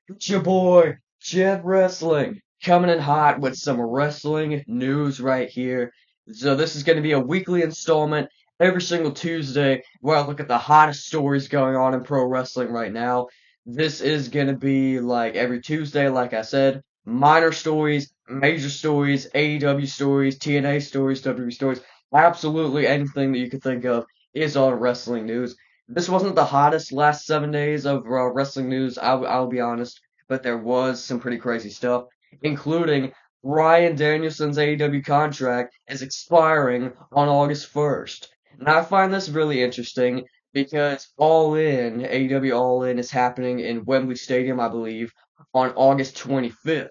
It's your boy, Jeb Wrestling, coming in hot with some wrestling news right here. So this is going to be a weekly installment every single Tuesday where I look at the hottest stories going on in pro wrestling right now. This is going to be like every Tuesday, like I said, minor stories, major stories, AEW stories, TNA stories, WWE stories, absolutely anything that you could think of is on wrestling news. This wasn't the hottest last 7 days of wrestling news, I'll be honest, but there was some pretty crazy stuff, including Bryan Danielson's AEW contract is expiring on August 1st. And I find this really interesting because All In, AEW All In, is happening in Wembley Stadium, I believe, on August 25th.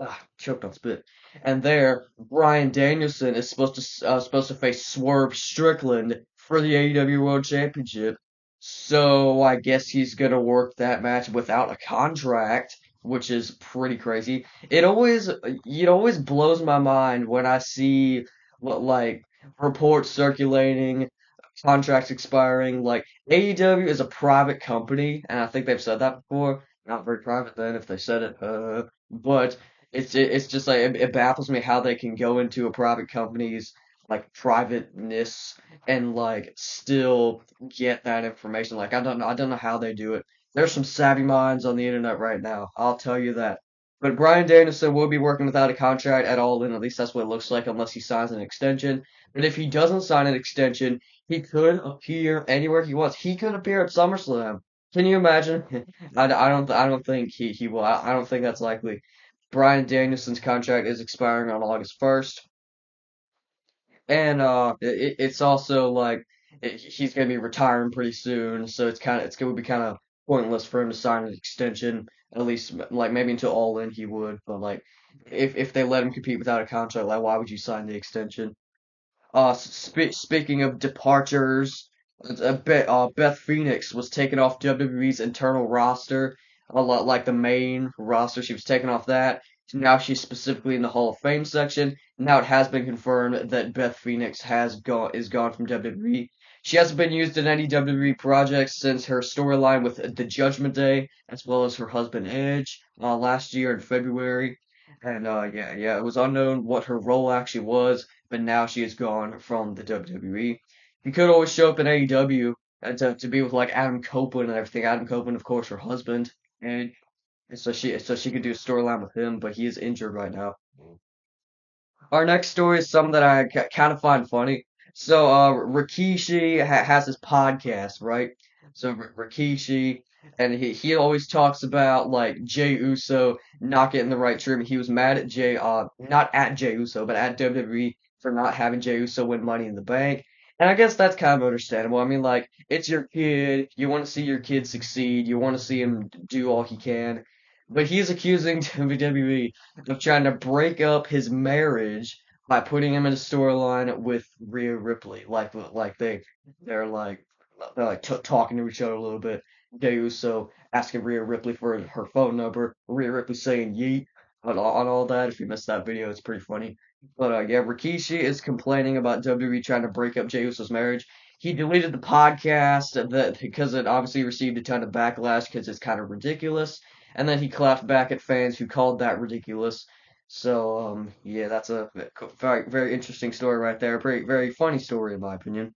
Ah, choked on spit. And there, Bryan Danielson is supposed to face Swerve Strickland for the AEW World Championship. So I guess he's gonna work that match without a contract, which is pretty crazy. It always blows my mind when I see what like reports circulating, contracts expiring. Like AEW is a private company, and I think they've said that before. Not very private then if they said it. But it's just like it baffles me how they can go into a private company's like privateness and like still get that information. Like I don't know how they do it. There's some savvy minds on the internet right now. I'll tell you that. But Bryan Danielson will be working without a contract at all, and at least that's what it looks like, unless he signs an extension. But if he doesn't sign an extension, he could appear anywhere he wants. He could appear at SummerSlam. Can you imagine? I don't think he will. I don't think that's likely. Bryan Danielson's contract is expiring on August 1st, and it's also like he's gonna be retiring pretty soon, so it's gonna be kind of pointless for him to sign an extension. At least like maybe until All In he would, but like if they let him compete without a contract, like why would you sign the extension? Speaking of departures, Beth Phoenix was taken off WWE's internal roster, a lot like the main roster. She was taken off that. Now she's specifically in the Hall of Fame section. Now it has been confirmed that Beth Phoenix is gone from WWE. She hasn't been used in any WWE projects since her storyline with the Judgment Day, as well as her husband Edge, last year in February. And yeah, it was unknown what her role actually was, but now she is gone from the WWE. He could always show up in AEW to be with like Adam Copeland and everything. Adam Copeland, of course, her husband, and so she could do a storyline with him, but he is injured right now. Our next story is something that I kind of find funny. So, Rikishi has his podcast, right? So, Rikishi, and he always talks about like Jey Uso not getting the right treatment. He was mad at not at Jey Uso, but at WWE for not having Jey Uso win Money in the Bank. And I guess that's kind of understandable. I mean, like, it's your kid. You want to see your kid succeed. You want to see him do all he can. But he's accusing WWE of trying to break up his marriage by putting him in a storyline with Rhea Ripley. They're like talking to each other a little bit. Jey Uso asking Rhea Ripley for her phone number. Rhea Ripley saying yeet on all that. If you missed that video, it's pretty funny. But yeah, Rikishi is complaining about WWE trying to break up Jey Uso's marriage. He deleted the podcast that because it obviously received a ton of backlash because it's kind of ridiculous, and then he clapped back at fans who called that ridiculous. So yeah, that's a very very interesting story right there. Very very funny story in my opinion.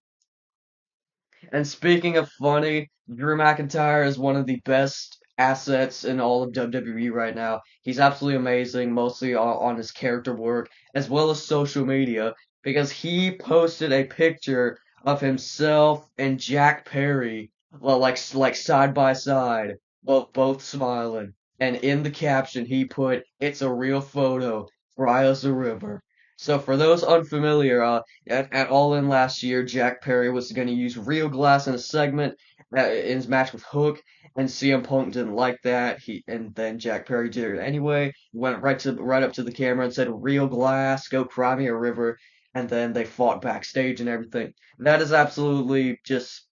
And speaking of funny, Drew McIntyre is one of the best assets in all of WWE right now. He's absolutely amazing, mostly on his character work as well as social media, because he posted a picture of himself and Jack Perry, well, like side by side, both smiling. And in the caption, he put, "It's a real photo. Cry us a river." So for those unfamiliar, at All In last year, Jack Perry was going to use real glass in a segment in his match with Hook, and CM Punk didn't like that. And then Jack Perry did it anyway. Went right up to the camera and said, "Real glass, go cry me a river." And then they fought backstage and everything. That is absolutely just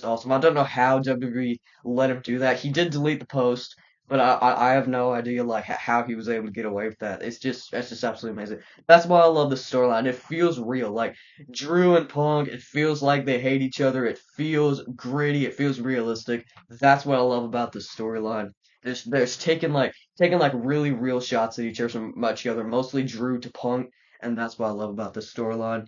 awesome. I don't know how WWE let him do that. He did delete the post, but I have no idea like how he was able to get away with that. It's just absolutely amazing. That's why I love the storyline. It feels real. Like Drew and Punk, it feels like they hate each other. It feels gritty. It feels realistic. That's what I love about this storyline. There's taking like really real shots at each other, mostly Drew to Punk, and that's what I love about this storyline.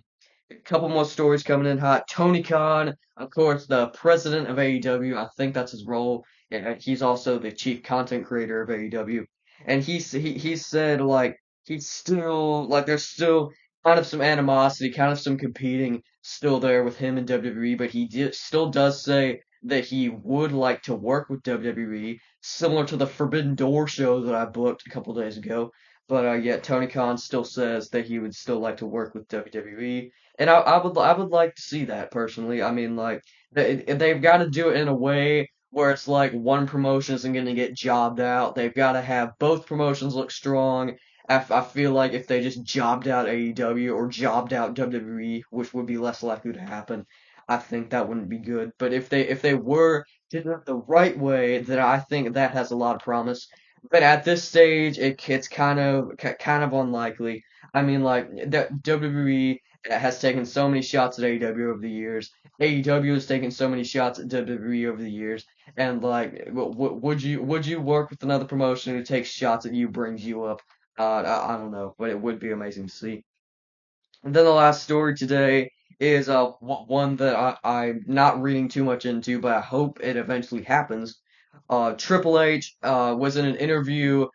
A couple more stories coming in hot. Tony Khan, of course, the president of AEW. I think that's his role. Yeah, he's also the chief content creator of AEW. And he said like he's still like there's still kind of some animosity, kind of some competing still there with him and WWE, but still does say that he would like to work with WWE, similar to the Forbidden Door show that I booked a couple days ago. But yet Tony Khan still says that he would still like to work with WWE, and I would like to see that personally. I mean, like they've got to do it in a way where it's like one promotion isn't going to get jobbed out. They've got to have both promotions look strong. I feel like if they just jobbed out AEW or jobbed out WWE, which would be less likely to happen, I think that wouldn't be good. But if they were to do it the right way, then I think that has a lot of promise. But at this stage, it's kind of unlikely. I mean, like WWE has taken so many shots at AEW over the years. AEW has taken so many shots at WWE over the years, and like, would you work with another promotion who takes shots at you, brings you up? I don't know, but it would be amazing to see. And then the last story today is one that I'm not reading too much into, but I hope it eventually happens. Triple H was in an interview.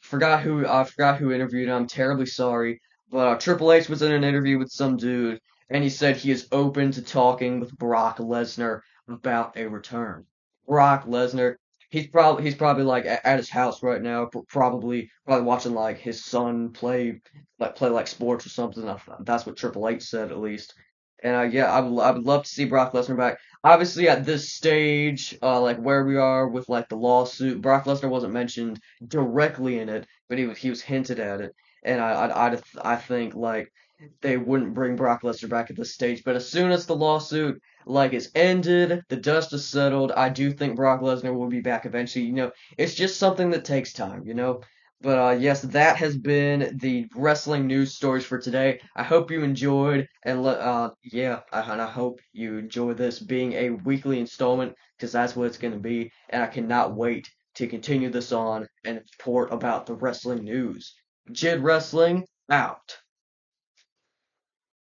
I forgot who interviewed him. I'm terribly sorry, but Triple H was in an interview with some dude, and he said he is open to talking with Brock Lesnar about a return. Brock Lesnar. He's probably like at his house right now, probably watching like his son play like sports or something. That's what Triple H said at least. And yeah, I would love to see Brock Lesnar back. Obviously, at this stage, like where we are with like the lawsuit, Brock Lesnar wasn't mentioned directly in it, but he was hinted at it. And I think like they wouldn't bring Brock Lesnar back at this stage. But as soon as the lawsuit like is ended, the dust is settled, I do think Brock Lesnar will be back eventually. It's just something that takes time. But yes, that has been the wrestling news stories for today. I hope you enjoyed, and yeah, and I hope you enjoy this being a weekly installment because that's what it's going to be, and I cannot wait to continue this on and report about the wrestling news. Jid Wrestling out.